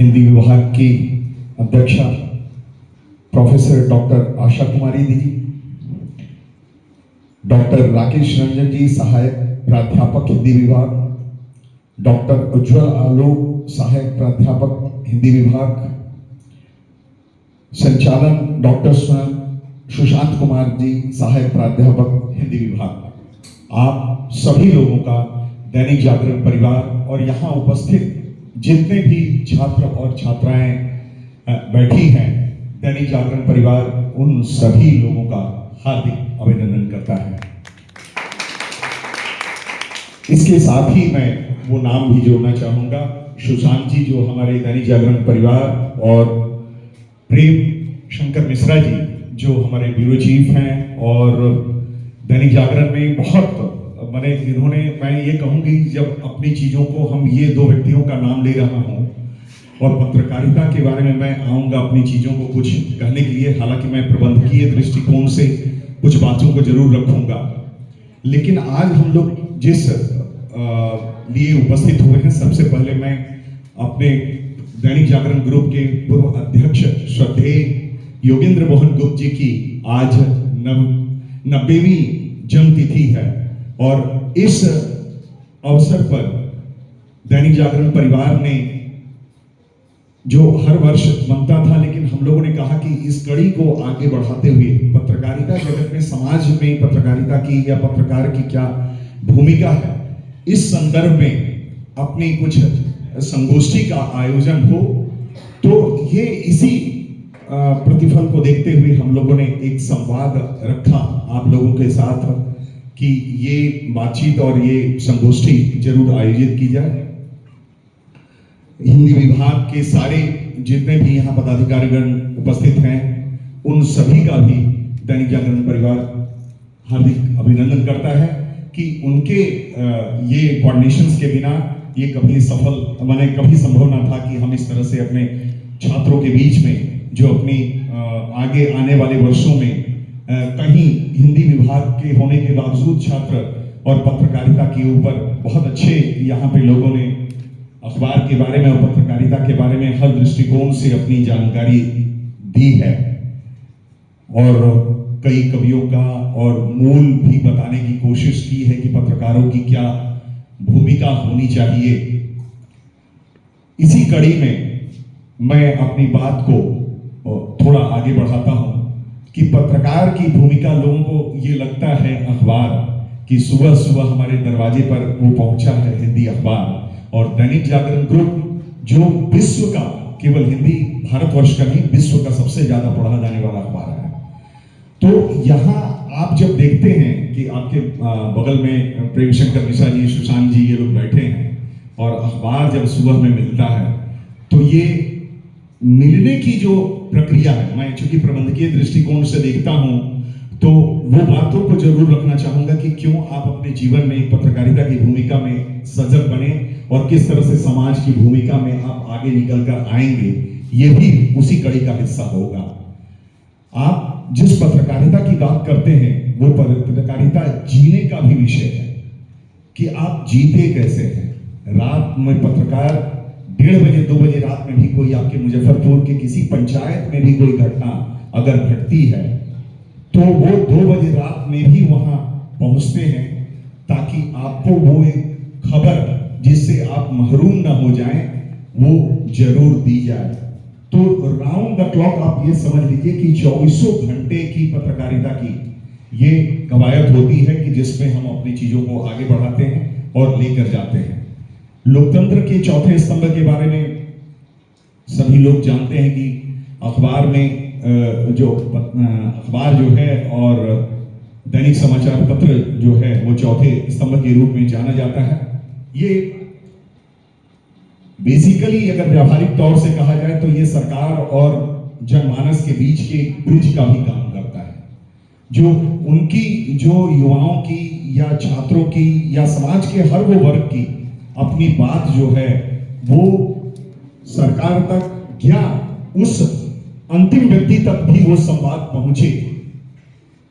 हिंदी विभाग की अध्यक्षा professor doctor Asha Kumari ji, doctor Rakesh Ranjan जी सहायक प्राध्यापक हिंदी विभाग, डॉक्टर उज्जवल आलोक सहायक प्राध्यापक हिंदी विभाग, संचालन डॉक्टर सुशांत कुमार जी सहायक प्राध्यापक हिंदी विभाग, आप सभी लोगों का दैनिक जागरण परिवार और यहाँ उपस्थित जितने भी छात्र और छात्राएं बैठी हैं, दैनिक जागरण परिवार उन सभी लोगों का हार्दिक अभिनंदन करता है। इसके साथ ही मैं वो नाम भी जोड़ना चाहूंगा, सुशांत जी जो हमारे दैनिक जागरण परिवार, और प्रेम शंकर मिश्रा जी जो हमारे ब्यूरो चीफ हैं और दैनिक जागरण में बहुत मैंने इन्होंने, मैं ये कहूंगी जब अपनी चीजों को हम ये दो व्यक्तियों का नाम ले रहा हूं और पत्रकारिता के बारे में मैं आऊंगा अपनी चीजों को कुछ कहने के लिए, हालांकि मैं प्रबंधकीय दृष्टिकोण से कुछ बातों को जरूर रखूंगा, लेकिन आज हम लोग जिस लिए उपस्थित हुए हैं, सबसे पहले मैं अपने दैनिक जागरण ग्रुप के पूर्व अध्यक्ष श्रद्धेय योगेंद्र मोहन गुप्त जी की आज 90वीं जन्मतिथि है और इस अवसर पर दैनिक जागरण परिवार ने जो हर वर्ष बनता था, लेकिन हम लोगों ने कहा कि इस कड़ी को आगे बढ़ाते हुए पत्रकारिता जगत में, समाज में पत्रकारिता की या पत्रकार की क्या भूमिका है, इस संदर्भ में अपनी कुछ संगोष्ठी का आयोजन हो। तो ये इसी प्रतिफल को देखते हुए हम लोगों ने एक संवाद रखा आप लोगों के साथ कि ये बातचीत और ये संगोष्ठी जरूर आयोजित की जाए। हिंदी विभाग के सारे जितने भी यहाँ पदाधिकारीगण उपस्थित हैं, उन सभी का भी दैनिक जागरण परिवार हार्दिक अभिनंदन करता है कि उनके ये कोऑर्डिनेशंस के बिना ये कभी संभव ना था कि हम इस तरह से अपने छात्रों के बीच में जो अपनी आगे आने वाले वर्षों में कहीं हिंदी विभाग के होने के बावजूद छात्र और पत्रकारिता के ऊपर बहुत अच्छे यहाँ पे लोगों ने अखबार के बारे में और पत्रकारिता के बारे में हर दृष्टिकोण से अपनी जानकारी दी है और कई कवियों का और मूल भी बताने की कोशिश की है कि पत्रकारों की क्या भूमिका होनी चाहिए। इसी कड़ी में मैं अपनी बात को थोड़ा आगे बढ़ाता हूं कि पत्रकार की भूमिका, लोगों को ये लगता है अखबार कि सुबह सुबह हमारे दरवाजे पर वो पहुंचा है हिंदी अखबार, और दैनिक जागरण ग्रुप जो विश्व का, केवल हिंदी भारतवर्ष का नहीं, विश्व का सबसे ज्यादा पढ़ा जाने वाला अखबार है। तो यहाँ आप जब देखते हैं कि आपके बगल में प्रेम शंकर मिश्रा जी, सुशांत जी, ये लोग बैठे हैं और अखबार जब सुबह में मिलता है, तो ये मिलने की जो प्रक्रिया है, मैं चूंकि प्रबंधकीय दृष्टिकोण से देखता हूं तो वो बातों को जरूर रखना चाहूंगा कि क्यों आप अपने जीवन में पत्रकारिता की भूमिका में सजग बने और किस तरह से समाज की भूमिका में आप आगे निकल कर आएंगे, ये भी उसी कड़ी का हिस्सा होगा। आप जिस पत्रकारिता की बात करते हैं वो पत्रकारिता जीने का भी विषय है कि आप जीते कैसे हैं। रात में पत्रकार 1:30 बजे 2 बजे रात में भी कोई आपके मुजफ्फरपुर के किसी पंचायत में भी कोई घटना अगर घटती है तो वो 2 बजे रात में भी वहां पहुंचते हैं ताकि आपको वो एक खबर जिससे आप महरूम ना हो जाएं वो जरूर दी जाए। तो राउंड द क्लॉक आप ये समझ लीजिए कि 24 घंटे की पत्रकारिता की ये कवायद होती है कि जिसमें हम अपनी चीजों को आगे बढ़ाते हैं और लेकर जाते हैं। लोकतंत्र के चौथे स्तंभ के बारे में सभी लोग जानते हैं कि अखबार में अखबार जो है और दैनिक समाचार पत्र जो है वो चौथे स्तंभ के रूप में जाना जाता है। ये बेसिकली अगर व्यावहारिक तौर से कहा जाए तो ये सरकार और जनमानस के बीच के ब्रिज का भी काम करता है, जो उनकी, जो युवाओं की या छात्रों की या समाज के हर वो वर्ग की अपनी बात जो है वो सरकार तक या उस अंतिम व्यक्ति तक भी वो संवाद पहुंचे।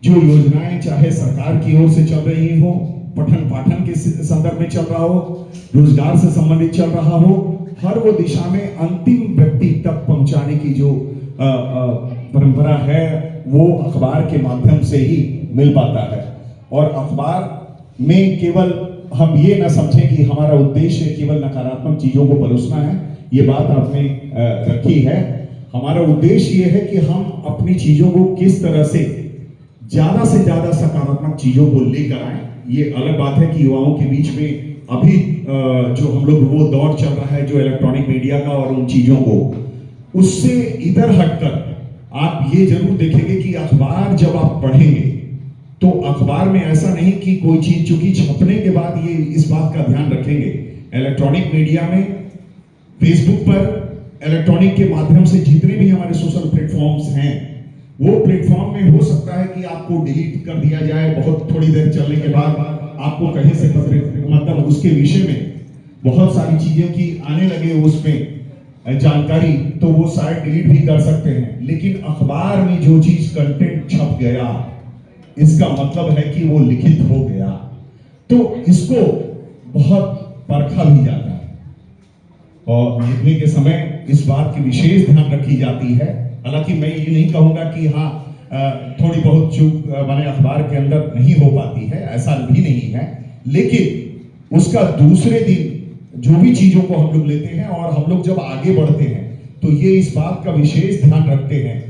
जो योजनाएं चाहे सरकार की ओर से चल रही हो, पठन पाठन के संदर्भ में चल रहा हो, रोजगार से संबंधित चल रहा हो, हर वो दिशा में अंतिम की जो परंपरा है वो अखबार के माध्यम से ही मिल पाता है। और अखबार में केवल हम ये ना समझें कि हमारा उद्देश्य केवल नकारात्मक चीजों को परोसना है, ये बात आपने रखी है। हमारा उद्देश्य ये है कि हम अपनी चीजों को किस तरह से ज्यादा सकारात्मक चीजों को लेकर आए। ये अलग बात है कि युवाओं के बीच में अभी जो हम लोग वो दौर चल रहा है जो इलेक्ट्रॉनिक मीडिया का, और उन चीजों को उससे इधर हटकर आप ये जरूर देखेंगे कि अखबार जब आप पढ़ेंगे तो अखबार में ऐसा नहीं कि कोई चीज चूंकि छपने के बाद ये इस बात का ध्यान रखेंगे। इलेक्ट्रॉनिक मीडिया में, फेसबुक पर, इलेक्ट्रॉनिक के माध्यम से जितने भी हमारे सोशल प्लेटफॉर्म्स हैं, वो प्लेटफॉर्म में हो सकता है कि आपको डिलीट कर दिया जाए बहुत थोड़ी देर चलने के बाद। आपको कहीं से मतलब उसके विषय में बहुत सारी चीजें की आने लगे उसमें जानकारी, तो वो शायद डिलीट भी कर सकते हैं। लेकिन अखबार में जो चीज कंटेंट छप गया, इसका मतलब है कि वो लिखित हो गया, तो इसको बहुत परखा भी जाता है और लिखने के समय इस बात की विशेष ध्यान रखी जाती है। हालांकि मैं ये नहीं कहूंगा कि हाँ थोड़ी बहुत चूक माने अखबार के अंदर नहीं हो पाती है, ऐसा भी नहीं है, लेकिन उसका दूसरे दिन जो भी चीजों को हम लोग लेते हैं और हम लोग जब आगे बढ़ते हैं तो ये इस बात का विशेष ध्यान रखते हैं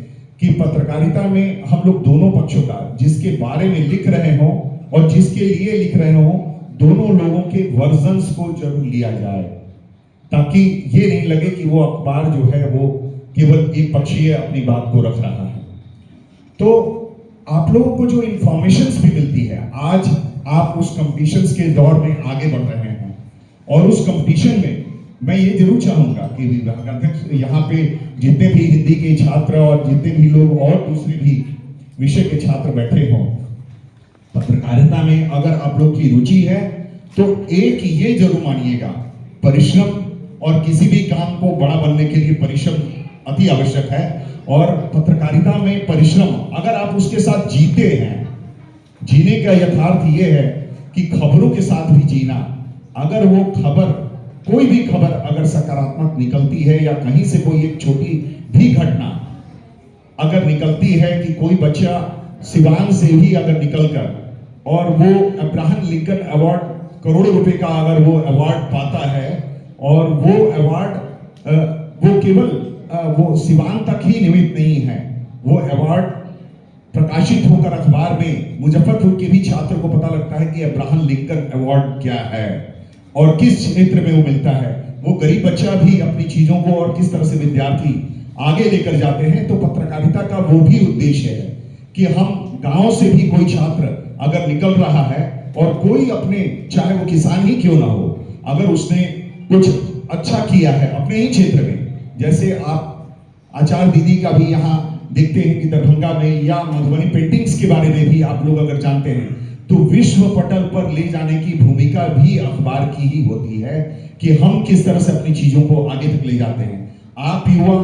कि पत्रकारिता में हम लोग दोनों पक्षों का, जिसके बारे में लिख रहे हों और जिसके लिए लिख रहे हों, दोनों लोगों के वर्जन्स को जरूर लिया जाए, ताकि ये नहीं लगे कि वो अखबार जो है वो केवल एक पक्षीय अपनी बात को रख रहा है। तो आप लोगों को जो इंफॉर्मेशंस भी मिलती है, आज आप उस कंपटीशंस के दौर में आगे बढ़ रहे हैं और उस कंपटीशन में मैं ये जरूर चाहूंगा कि अध्यक्ष यहाँ पे जितने भी हिंदी के छात्र और जितने भी लोग और दूसरे भी विषय के छात्र बैठे हों, पत्रकारिता में अगर आप लोग की रुचि है तो एक ये जरूर मानिएगा, परिश्रम और किसी भी काम को बड़ा बनने के लिए परिश्रम अति आवश्यक है। और पत्रकारिता में परिश्रम अगर आप उसके साथ जीते हैं, जीने का यथार्थ ये है कि खबरों के साथ भी जीना। अगर वो खबर, कोई भी खबर अगर सकारात्मक निकलती है या कहीं से कोई एक छोटी भी घटना अगर निकलती है कि कोई बच्चा सिवान से ही अगर निकलकर और वो अब्राहम लिंकन अवार्ड करोड़ों रुपए का अगर वो अवार्ड पाता है और वो अवार्ड वो केवल वो सिवान तक ही निमित्त नहीं है, वो अवार्ड प्रकाशित होकर अखबार में मुजफ्फरपुर के भी छात्र को पता लगता है कि अब्राहम लिंकन अवार्ड क्या है और किस क्षेत्र में वो मिलता है। वो गरीब बच्चा भी अपनी चीजों को और किस तरह से विद्यार्थी आगे लेकर जाते हैं। तो पत्रकारिता का वो भी उद्देश्य है कि हम गांव से भी कोई छात्र अगर निकल रहा है और कोई अपने, चाहे वो किसान ही क्यों ना हो, अगर उसने कुछ अच्छा किया है अपने ही क्षेत्र में, जैसे आप आचार्य दीदी का भी यहाँ देखते हैं कि दरभंगा में, या मधुबनी पेंटिंग्स के बारे में भी आप लोग अगर जानते हैं तो विश्व पटल पर ले जाने की भूमिका भी अखबार की ही होती है कि हम किस तरह से अपनी चीजों को आगे तक ले जाते हैं। आप युवा,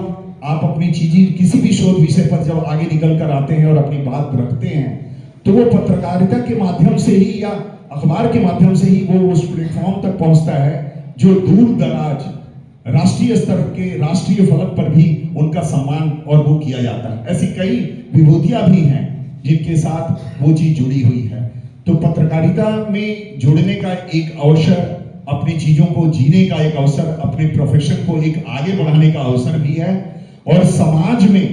आप अपनी चीजें किसी भी शोध विषय पर जब आगे निकल कर आते हैं और अपनी बात रखते हैं तो वो पत्रकारिता के माध्यम से ही या अखबार के माध्यम से ही वो उस प्लेटफॉर्म तक पहुंचता है जो दूर दराज राष्ट्रीय स्तर के, राष्ट्रीय फलक पर भी उनका सम्मान और वो किया जाता है। ऐसी कई विभूतियां भी हैं जिनके साथ वो चीज जुड़ी हुई है। तो पत्रकारिता में जुड़ने का एक अवसर, अपनी चीजों को जीने का एक अवसर, अपने प्रोफेशन को एक आगे बढ़ाने का अवसर भी है। और समाज में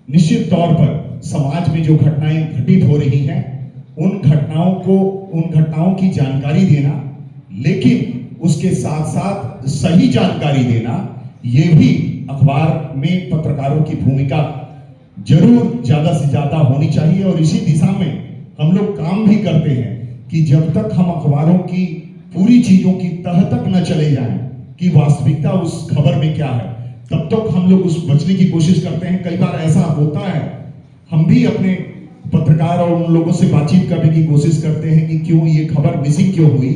निश्चित तौर पर समाज में जो घटनाएं घटित हो रही हैं उन घटनाओं की जानकारी देना, लेकिन उसके साथ साथ सही जानकारी देना, ये भी अखबार में पत्रकारों की भूमिका जरूर ज्यादा से ज्यादा होनी चाहिए। और इसी दिशा में हम लोग काम भी करते हैं कि जब तक हम अखबारों की पूरी चीजों की तह तक न चले जाएं कि वास्तविकता उस खबर में क्या है, तब तक हम लोग उस बचने की कोशिश करते हैं। कई बार ऐसा होता है, हम भी अपने पत्रकार और उन लोगों से बातचीत करने की कोशिश करते हैं कि क्यों ये खबर मिसिंग क्यों हुई,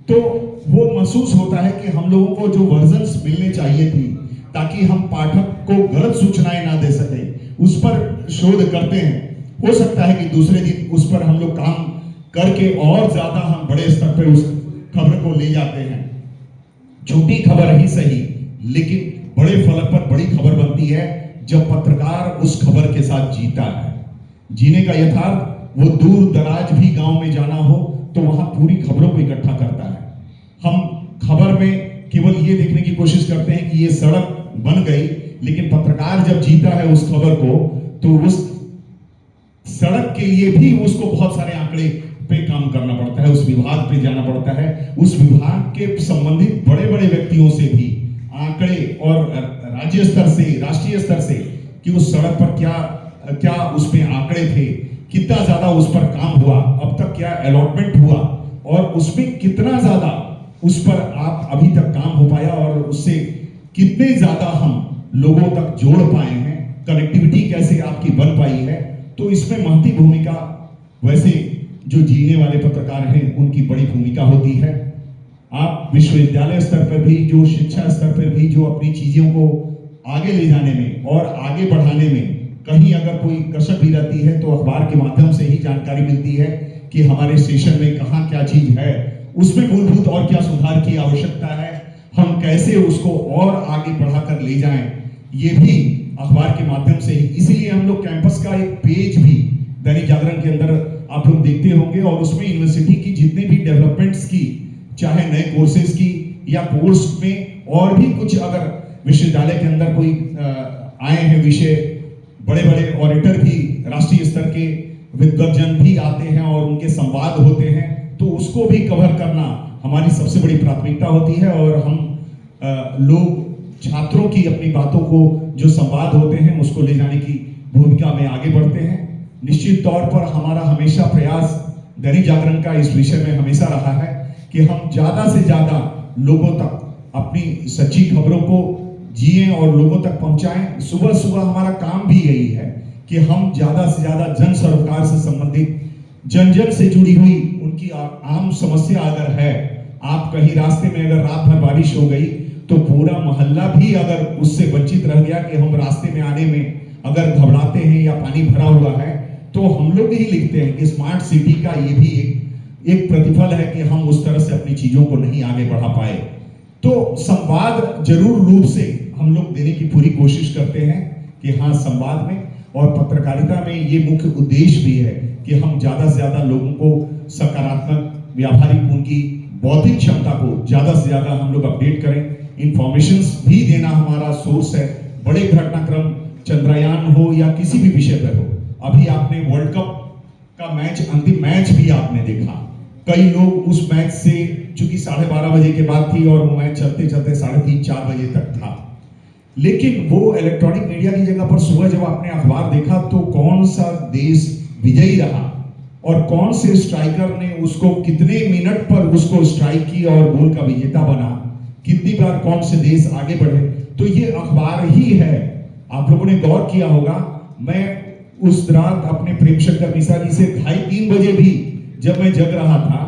तो वो महसूस होता है कि हम लोगों को जो वर्जन्स मिलने चाहिए थी ताकि हम पाठक को गलत सूचनाएं ना दे सके, उस पर शोध करते हैं। हो सकता है कि दूसरे दिन उस पर हम लोग काम करके और ज्यादा हम बड़े स्तर पर उस खबर को ले जाते हैं। छोटी खबर ही सही, लेकिन बड़े फलक पर बड़ी खबर बनती है जब पत्रकार उस खबर के साथ जीता है। जीने का यथार्थ, वो दूर दराज भी गांव में जाना हो तो वहां पूरी खबरों को इकट्ठा करता है। हम खबर में केवल ये देखने की कोशिश करते हैं कि ये सड़क बन गई, लेकिन पत्रकार जब जीता है उस खबर को तो उस सड़क के लिए भी उसको बहुत सारे आंकड़े पे काम करना पड़ता है, उस विभाग पे जाना पड़ता है, उस विभाग के संबंधित बड़े बड़े व्यक्तियों से भी आंकड़े और राज्य स्तर से, राष्ट्रीय स्तर से, कि उस सड़क पर क्या क्या उसमें आंकड़े थे, कितना ज्यादा उस पर काम हुआ, अब तक क्या अलॉटमेंट हुआ और उसमें कितना ज्यादा उस पर आप अभी तक काम हो पाया और उससे कितने ज्यादा हम लोगों तक जोड़ पाए हैं, कनेक्टिविटी कैसे आपकी बन पाई है। तो इसमें महती भूमिका वैसे जो जीने वाले पत्रकार हैं उनकी बड़ी भूमिका होती है। आप विश्वविद्यालय स्तर पर भी, जो शिक्षा स्तर पर भी जो अपनी चीजों को आगे ले जाने में और आगे बढ़ाने में कहीं अगर कोई कसर भी रहती है तो अखबार के माध्यम से ही जानकारी मिलती है कि हमारे स्टेशन में कहाँ क्या चीज है, उसमें मूलभूत और क्या सुधार की आवश्यकता है, हम कैसे उसको और आगे बढ़ाकर ले जाएं, ये भी अखबार के माध्यम से ही। इसीलिए हम लोग कैंपस का एक पेज भी दैनिक जागरण के अंदर आप लोग देखते होंगे और उसमें यूनिवर्सिटी की जितने भी डेवलपमेंट्स की, चाहे नए कोर्सेज की या कोर्स में और भी कुछ अगर विश्वविद्यालय के अंदर कोई आए हैं विषय, बड़े बड़े ऑडिटर भी, राष्ट्रीय स्तर के विद्वजन भी आते हैं और उनके संवाद होते हैं, तो उसको भी कवर करना हमारी सबसे बड़ी प्राथमिकता होती है। और हम लोग छात्रों की अपनी बातों को जो संवाद होते हैं उसको ले जाने की भूमिका में आगे बढ़ते हैं। निश्चित तौर पर हमारा हमेशा प्रयास दैनिक जागरण का इस विषय में हमेशा रहा है कि हम ज्यादा से ज्यादा लोगों तक अपनी सच्ची खबरों को जिए और लोगों तक पहुंचाएं। सुबह सुबह हमारा काम भी यही है कि हम ज्यादा से ज्यादा जन सरोकार से संबंधित, जन जन से जुड़ी हुई उनकी आम समस्या अगर है, आप कहीं रास्ते में अगर रात भर बारिश हो गई तो पूरा मोहल्ला भी अगर उससे वंचित रह गया कि हम रास्ते में आने में अगर घबराते हैं या पानी भरा हुआ है, तो हम लोग ही लिखते हैं कि स्मार्ट सिटी का ये भी एक प्रतिफल है कि हम उस तरह से अपनी चीजों को नहीं आगे बढ़ा पाए। तो संवाद जरूर रूप से हम लोग देने की पूरी कोशिश करते हैं कि हाँ, संवाद में और पत्रकारिता में ये मुख्य उद्देश्य भी है कि हम ज्यादा से ज्यादा लोगों को सकारात्मक, व्यावहारिक, उनकी बौद्धिक क्षमता को ज्यादा से ज्यादा हम लोग अपडेट करें। इंफॉर्मेशंस भी देना हमारा सोर्स है, बड़े घटनाक्रम, चंद्रयान हो या किसी भी विषय पर हो। अभी आपने वर्ल्ड कप का मैच, अंतिम मैच भी आपने देखा, कई लोग उस मैच से, चूंकि 12:30 बजे के बाद थी और वो मैच चलते चलते 3:30-4 बजे तक था, लेकिन वो इलेक्ट्रॉनिक मीडिया की जगह पर सुबह जब आपने अखबार देखा तो कौन सा देश विजयी रहा और कौन से स्ट्राइकर ने उसको कितने मिनट पर उसको स्ट्राइक की और गोल का विजेता बना, कितनी बार कौन से देश आगे बढ़े, तो ये अखबार ही है। आप लोगों ने गौर किया होगा, मैं उस रात अपने प्रेमशंकर मिश्रा जी से 2:30-3 बजे भी जब मैं जग रहा था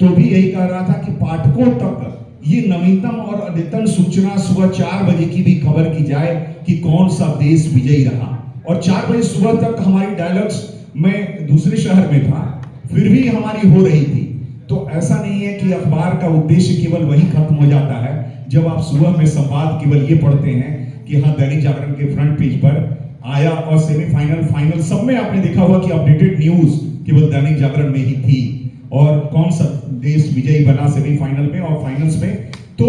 तो भी यही कह रहा था कि पाठकों तक ये नवीनतम और अद्यतन सूचना सुबह 4 बजे की भी खबर की जाए कि कौन सा देश विजयी रहा। और 4 बजे सुबह तक हमारी डायलॉग्स, मैं दूसरे शहर में था, फिर भी हमारी हो रही थी। तो ऐसा नहीं है कि अखबार का उद्देश्य केवल वही खत्म हो जाता है जब आप सुबह में संवाद केवल ये पढ़ते हैं कि हाँ, दैनिक जागरण के फ्रंट पेज पर आया और सेमीफाइनल, फाइनल सब में आपने देखा हुआ कि अपडेटेड न्यूज केवल दैनिक जागरण में ही थी और कौन सा देश विजयी बना सेमीफाइनल में और फाइनल्स में। तो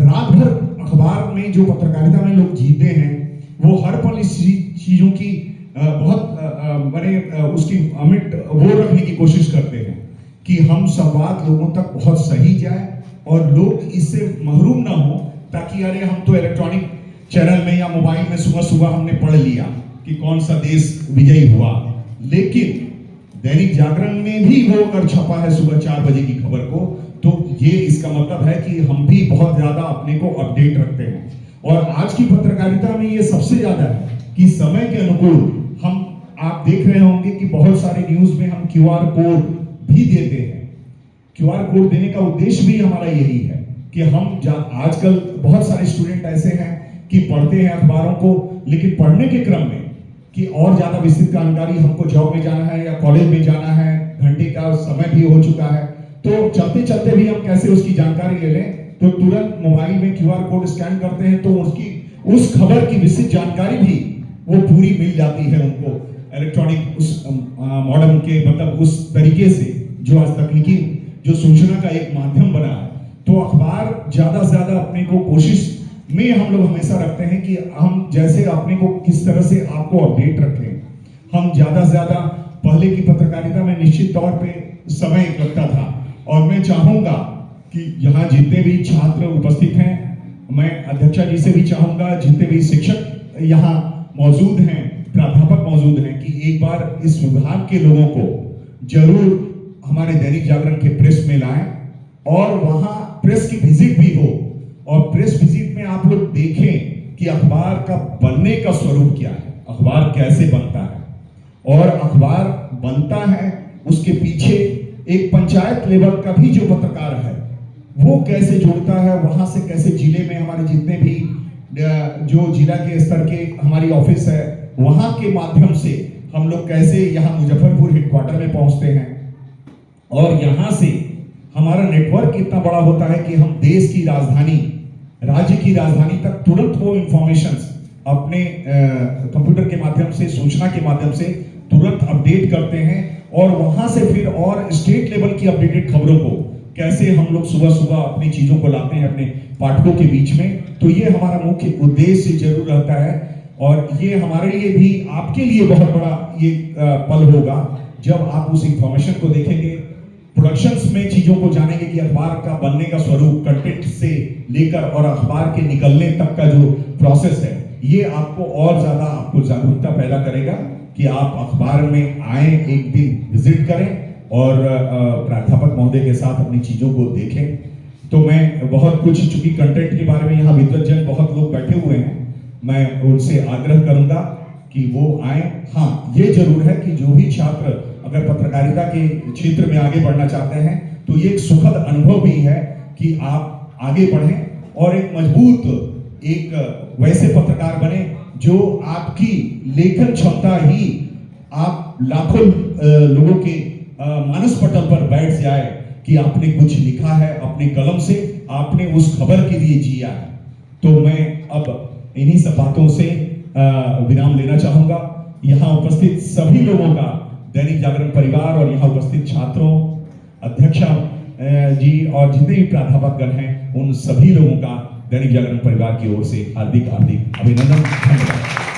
रात भर अखबार में जो पत्रकारिता में लोग जीते हैं वो हर पल इस चीजों की बहुत बड़े उसकी अमिट वो रखने की कोशिश करते हैं कि हम संवाद लोगों तक बहुत सही जाए और लोग इससे महरूम ना हो, ताकि अरे हम तो इलेक्ट्रॉनिक चैनल में या मोबाइल में सुबह सुबह हमने पढ़ लिया कि कौन सा देश विजयी हुआ, लेकिन दैनिक जागरण में भी वो अगर छपा है सुबह 4 बजे की खबर को, तो ये इसका मतलब है कि हम भी बहुत ज्यादा अपने को अपडेट रखते हैं। और आज की पत्रकारिता में ये सबसे ज्यादा है कि समय के अनुकूल हम, आप देख रहे होंगे कि बहुत सारे न्यूज में हम QR कोड भी देते हैं। QR कोड देने का उद्देश्य भी हमारा यही है कि हम आजकल बहुत सारे स्टूडेंट ऐसे हैं कि पढ़ते हैं अखबारों को, लेकिन पढ़ने के क्रम में कि और ज्यादा विस्तृत जानकारी, हमको जॉब में जाना है या कॉलेज में जाना है, घंटे का समय भी हो चुका है, तो चलते चलते भी हम कैसे उसकी जानकारी ले लें, तो तुरंत मोबाइल में QR कोड स्कैन करते हैं तो उसकी उस खबर की विस्तृत जानकारी भी वो पूरी मिल जाती है उनको इलेक्ट्रॉनिक उस मॉडर्न के मतलब उस तरीके से जो आज तकनीकी जो सूचना का एक माध्यम बना है। तो अखबार ज्यादा से ज्यादा अपने को कोशिश में हम लोग हमेशा रखते हैं कि हम जैसे अपने को किस तरह से आपको अपडेट रखें। हम ज्यादा से ज्यादा पहले की पत्रकारिता में निश्चित तौर पे समय लगता था और मैं चाहूंगा कि यहाँ जितने भी छात्र उपस्थित हैं, मैं अध्यक्षा जी से भी चाहूंगा जितने भी शिक्षक यहाँ मौजूद हैं, प्राध्यापक मौजूद हैं, कि एक बार इस विभाग के लोगों को जरूर हमारे दैनिक जागरण के प्रेस में लाएं और वहां प्रेस की विजिट भी हो और प्रेस विजिट में आप लोग देखें कि अखबार का बनने का स्वरूप क्या है, अखबार कैसे बनता है और अखबार बनता है उसके पीछे एक पंचायत लेवल का भी जो पत्रकार है वो कैसे जुड़ता है, वहां से कैसे जिले में हमारे जितने भी जो जिला के स्तर के हमारी ऑफिस है वहां के माध्यम से हम लोग कैसे यहाँ मुजफ्फरपुर हेडक्वार्टर में पहुंचते हैं और यहाँ से हमारा नेटवर्क इतना बड़ा होता है कि हम देश की राजधानी, राज्य की राजधानी तक तुरंत वो इंफॉर्मेशंस अपने कंप्यूटर के माध्यम से, सूचना के माध्यम से तुरंत अपडेट करते हैं और वहां से फिर और स्टेट लेवल की अपडेटेड खबरों को कैसे हम लोग सुबह सुबह अपनी चीजों को लाते हैं अपने पाठकों के बीच में। तो ये हमारा मुख्य उद्देश्य जरूर रहता है और ये हमारे लिए भी, आपके लिए बहुत बड़ा ये पल होगा जब आप उस इंफॉर्मेशन को देखेंगे, प्रोडक्शंस में चीजों को जानेंगे कि अखबार का बनने का स्वरूप, कंटेंट से लेकर और अखबार के निकलने तक का जो प्रोसेस है, ये आपको और ज्यादा आपको जागरूकता पैदा करेगा कि आप अखबार में आए, एक दिन विजिट करें और प्राध्यापक महोदय के साथ अपनी चीजों को देखें। तो मैं बहुत कुछ, चूंकि कंटेंट के बारे में यहाँ विद्वज्जन बहुत लोग बैठे हुए हैं, मैं उनसे आग्रह करूंगा कि वो आए। हाँ, ये जरूर है कि जो भी छात्र अगर पत्रकारिता के क्षेत्र में आगे बढ़ना चाहते हैं तो ये एक सुखद अनुभव भी है कि आप आगे बढ़ें और एक मजबूत एक वैसे पत्रकार बने जो आपकी लेखन क्षमता ही आप लाखों लोगों के मानस पटल पर बैठ जाए कि आपने कुछ लिखा है, अपने कलम से आपने उस खबर के लिए जिया है। तो मैं अब इन्हीं सब बातों से विराम लेना चाहूंगा। यहाँ उपस्थित सभी लोगों का, दैनिक जागरण परिवार और यहाँ उपस्थित छात्रों, अध्यक्षा जी और जितने भी प्राध्यापकगण हैं, उन सभी लोगों का दैनिक जागरण परिवार की ओर से हार्दिक हार्दिक अभिनंदन। धन्यवाद।